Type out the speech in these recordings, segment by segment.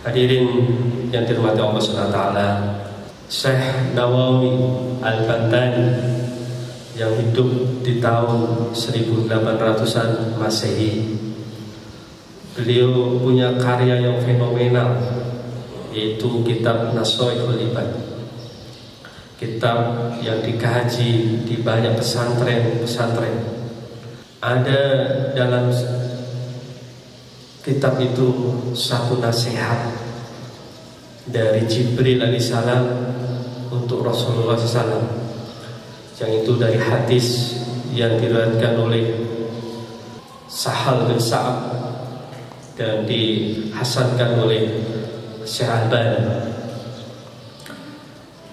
Hadirin yang dirahmati Allah SWT, Syekh Nawawi Al-Bantani yang hidup di tahun 1800-an Masehi, beliau punya karya yang fenomenal, yaitu kitab Nashaikhul Ibad, kitab yang dikaji di banyak pesantren-pesantren. Ada dalam kitab itu satu nasihat dari Jibril alaihissalam untuk Rasulullah SAW, yang itu dari hadis yang diriwayatkan oleh Sahal bin Sa'ab dan dihasankan oleh Syekh Albani.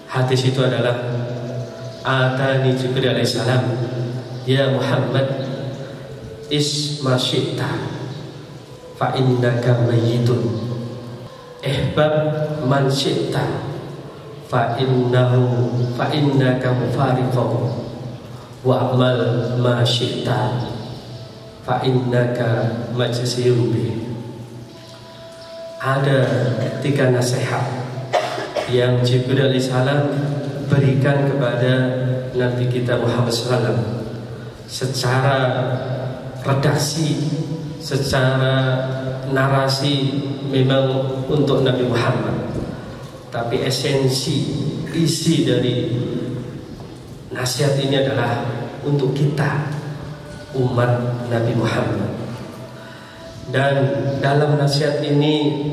Hadis itu adalah, Atani Jibril alaihissalam, ya Muhammad, isma syi'ta fa innaka mayyitun, ihbab man syi'ta fa innaka mufariqun, wa'mal ma syi'ta fa innaka majziyun bih. Ada 3 nasihat yang Jibril alaihissalam berikan kepada Nabi kita Muhammad SAW secara redaksi, secara narasi memang untuk Nabi Muhammad, tapi esensi isi dari nasihat ini adalah untuk kita, umat Nabi Muhammad. Dan dalam nasihat ini,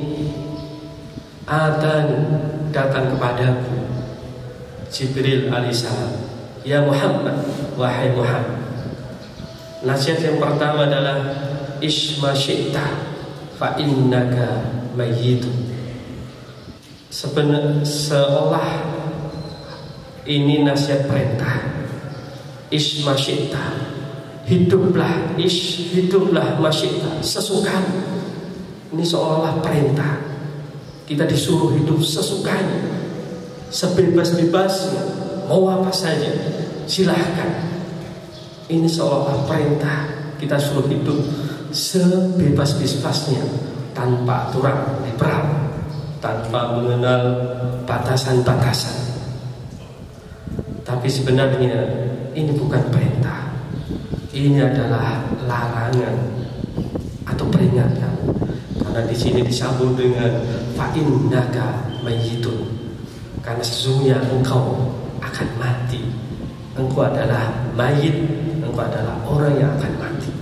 datang kepadaku Jibril alaihissalam, ya Muhammad, wahai Muhammad. Nasihat yang pertama adalah isma syi'ta fa innaka mayyitun. Seolah ini nasihat perintah. Isma syi'ta, hiduplah, hiduplah masyita, sesukamu. Ini seolah perintah. Kita disuruh hidup sesukanya, sebebas-bebasnya, mau apa saja silahkan. Ini seolah perintah, kita suruh hidup sebebas-bebasnya, tanpa aturan liberal, tanpa mengenal batasan-batasan. Tapi sebenarnya ini bukan perintah, ini adalah larangan atau peringatan. Karena di sini disambung dengan fa innaka mayyitun, karena sesungguhnya engkau akan mati. Engkau adalah mayit, engkau adalah orang yang akan mati.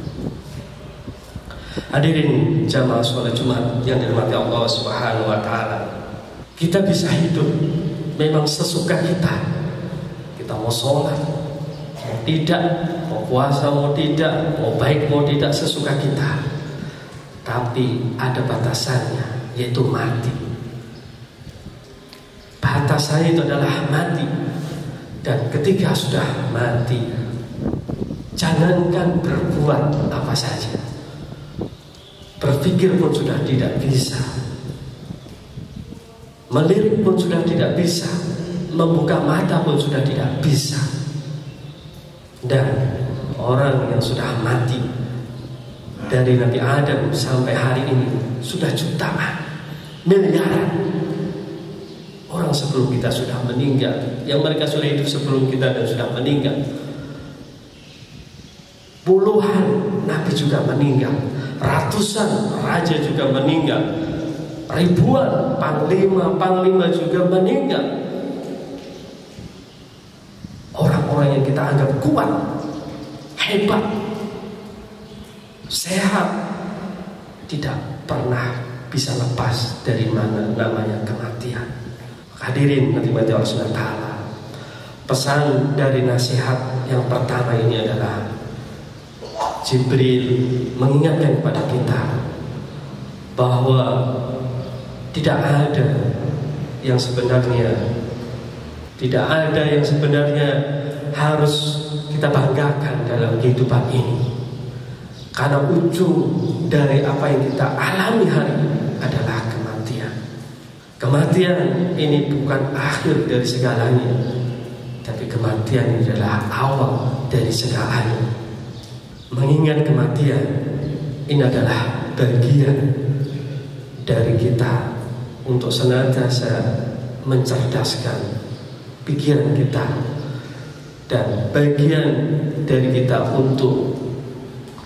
Hadirin jamaah sholat Jumat yang dirahmati Allah Subhanahu wa taala. Kita bisa hidup memang sesuka kita. Kita mau sholat, mau tidak, mau puasa, mau tidak, mau baik, mau tidak, sesuka kita. Tapi ada batasannya, yaitu mati. Batasannya itu adalah mati. Dan ketika sudah mati, jangankan berbuat apa saja, berpikir pun sudah tidak bisa, melirik pun sudah tidak bisa, membuka mata pun sudah tidak bisa. Dan orang yang sudah mati dari Nabi Adam sampai hari ini sudah jutaan, miliaran orang sebelum kita sudah meninggal, yang mereka sudah hidup sebelum kita dan sudah meninggal. Puluhan nabi juga meninggal, ratusan raja juga meninggal, ribuan panglima juga meninggal. Orang-orang yang kita anggap kuat, hebat, sehat, tidak pernah bisa lepas dari mana namanya kematian. Hadirin nikmati Allah Subhanahu wa taala. Pesan dari nasihat yang pertama ini adalah Jibril mengingatkan kepada kita bahwa tidak ada yang sebenarnya harus kita banggakan dalam kehidupan ini. Karena ujung dari apa yang kita alami hari ini adalah kematian. Kematian ini bukan akhir dari segalanya, tapi kematian ini adalah awal dari segalanya. Mengingat kematian ini adalah bagian dari kita untuk senantiasa mencerdaskan pikiran kita, dan bagian dari kita untuk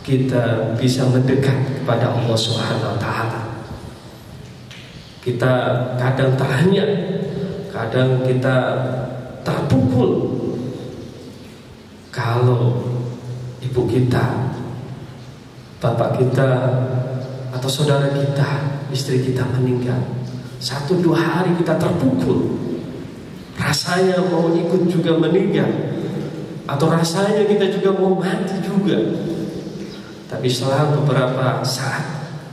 kita bisa mendekat kepada Allah Subhanahu wa Ta'ala. Kita kadang tanya, kadang kita terpukul kalau ibu kita, bapak kita, atau saudara kita, istri kita meninggal. 1-2 hari kita terpukul, rasanya mau ikut juga meninggal, atau rasanya kita juga mau mati juga. Tapi setelah beberapa saat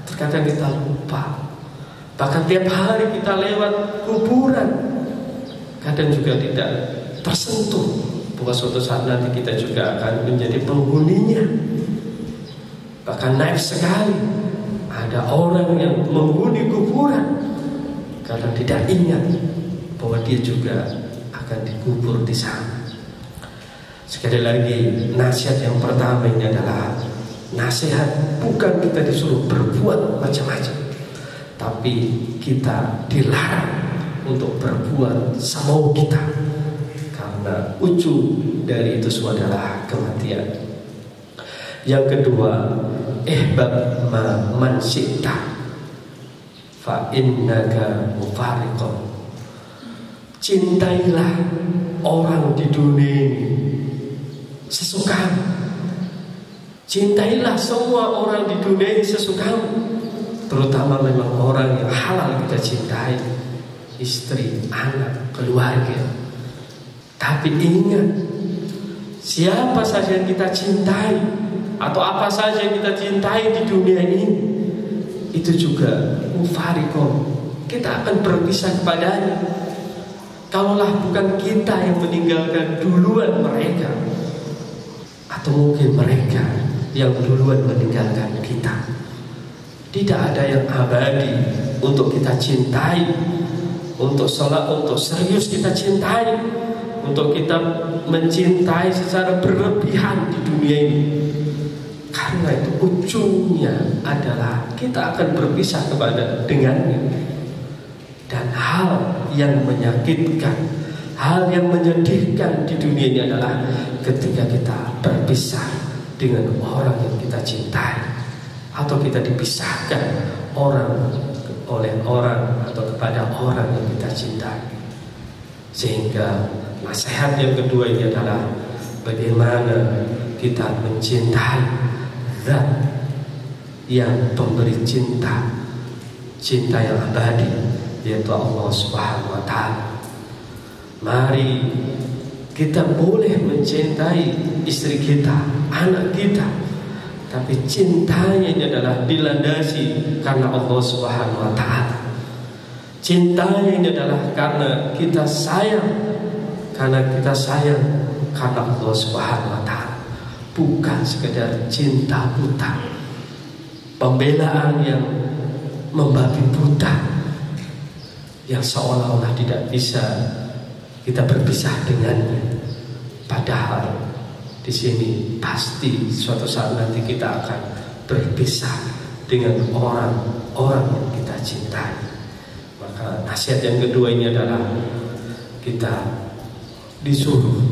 terkadang kita lupa. Bahkan tiap hari kita lewat kuburan, kadang juga tidak tersentuh bahwa suatu saat nanti kita juga akan menjadi penghuninya. Bahkan naif sekali ada orang yang menghuni kuburan, kadang tidak ingat bahwa dia juga akan dikubur di sana. Sekali lagi, nasihat yang pertama ini adalah nasihat bukan kita disuruh berbuat macam-macam, tapi kita dilarang untuk berbuat semau kita, karena ujung dari itu semua adalah kematian. Yang kedua, ihbab man syi'ta fa innaka mufariqun. Cintailah orang di dunia ini sesukamu. Cintailah semua orang di dunia ini sesukamu, terutama memang orang yang halal kita cintai, istri, anak, keluarga. Tapi ingat, siapa saja yang kita cintai atau apa saja yang kita cintai di dunia ini, itu juga mufariqun, kita akan berpisah kepadanya. Kalaulah bukan kita yang meninggalkan duluan mereka, atau mungkin mereka yang duluan meninggalkan kita. Tidak ada yang abadi untuk kita cintai, untuk sholat, untuk serius kita cintai, untuk kita mencintai secara berlebihan di dunia ini. Karena itu ujungnya adalah kita akan berpisah dengannya. Dan hal yang menyakitkan, hal yang menyedihkan di dunia ini adalah ketika kita berpisah dengan orang yang kita cintai, atau kita dipisahkan oleh orang atau kepada orang yang kita cintai. Sehingga nasihat yang kedua ini adalah bagaimana kita mencintai zat yang pemberi cinta, cinta yang abadi, yaitu Allah Subhanahu wa Ta'ala. Mari kita boleh mencintai istri kita, anak kita, tapi cintanya ini adalah dilandasi karena Allah Subhanahu wa Ta'ala. Cintanya ini adalah karena kita sayang, karena Allah Subhanahu wa Ta'ala, bukan sekedar cinta buta, pembelaan yang membabi buta, yang seolah-olah tidak bisa kita berpisah dengannya. Padahal di sini pasti suatu saat nanti kita akan berpisah dengan orang-orang yang kita cintai. Maka nasihat yang kedua ini adalah kita disuruh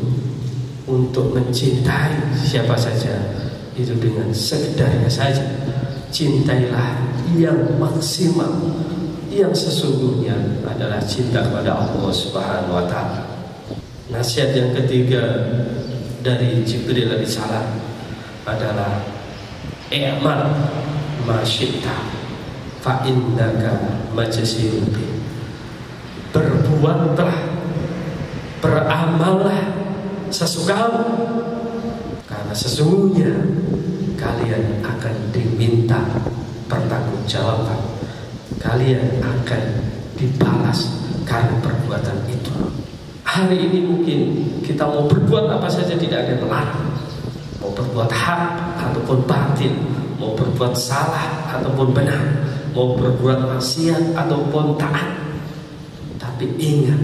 untuk mencintai siapa saja itu dengan sekedarnya saja. Cintailah yang maksimal, yang sesungguhnya adalah cinta kepada Allah Subhanahu wa Ta'ala. Nasihat yang ketiga dari Jibril alaihissalam adalah i'mal ma syi'ta fa innaka majziyun. Berbuatlah, beramallah sesukamu, karena sesungguhnya kalian akan diminta pertanggungjawaban, kalian akan dibalas karena perbuatan itu. Hari ini mungkin kita mau berbuat apa saja tidak ada yang melarang, mau berbuat hak ataupun batil, mau berbuat salah ataupun benar, mau berbuat maksiat ataupun taat. Tapi ingat,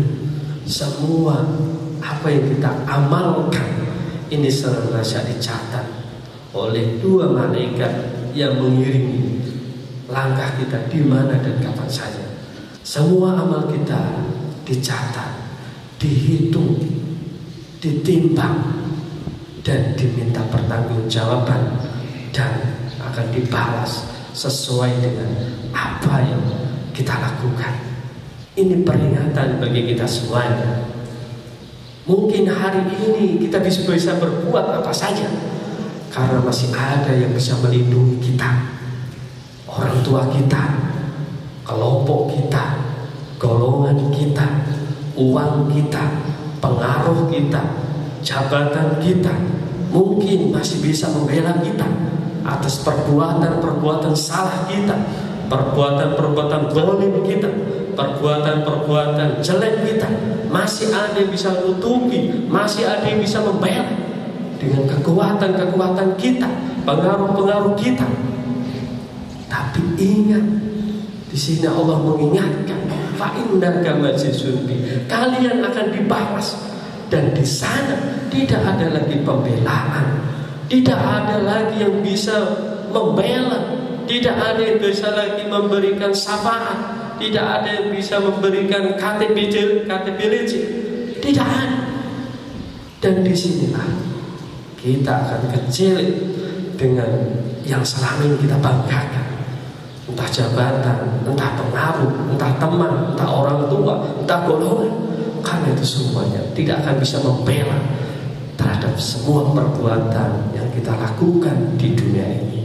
semua apa yang kita amalkan ini senantiasa dicatat oleh 2 malaikat yang mengiringi langkah kita di mana dan kapan saja. Semua amal kita dicatat, dihitung, ditimbang, dan diminta pertanggungjawaban, dan akan dibalas sesuai dengan apa yang kita lakukan. Ini peringatan bagi kita semuanya. Mungkin hari ini kita bisa berbuat apa saja, karena masih ada yang bisa melindungi kita. Orang tua kita, kelompok kita, golongan kita, uang kita, pengaruh kita, jabatan kita, mungkin masih bisa membela kita atas perbuatan-perbuatan salah kita, perbuatan-perbuatan zalim kita, perbuatan-perbuatan jelek kita. Masih ada yang bisa nutupi, masih ada yang bisa membela dengan kekuatan-kekuatan kita, pengaruh-pengaruh kita. Tapi ingat, di sini Allah mengingatkan, fa innaka majzun bi, kalian akan dibalas. Dan di sana tidak ada lagi pembelaan, tidak ada lagi yang bisa membela, tidak ada yang bisa lagi memberikan syafaat, tidak ada yang bisa memberikan KTPLC, tidak ada. Dan disinilah kita akan kecil dengan yang selama ini kita banggakan, entah jabatan, entah pengaruh, entah teman, entah orang tua, entah golongan. Karena itu semuanya tidak akan bisa membela terhadap semua perbuatan yang kita lakukan di dunia ini.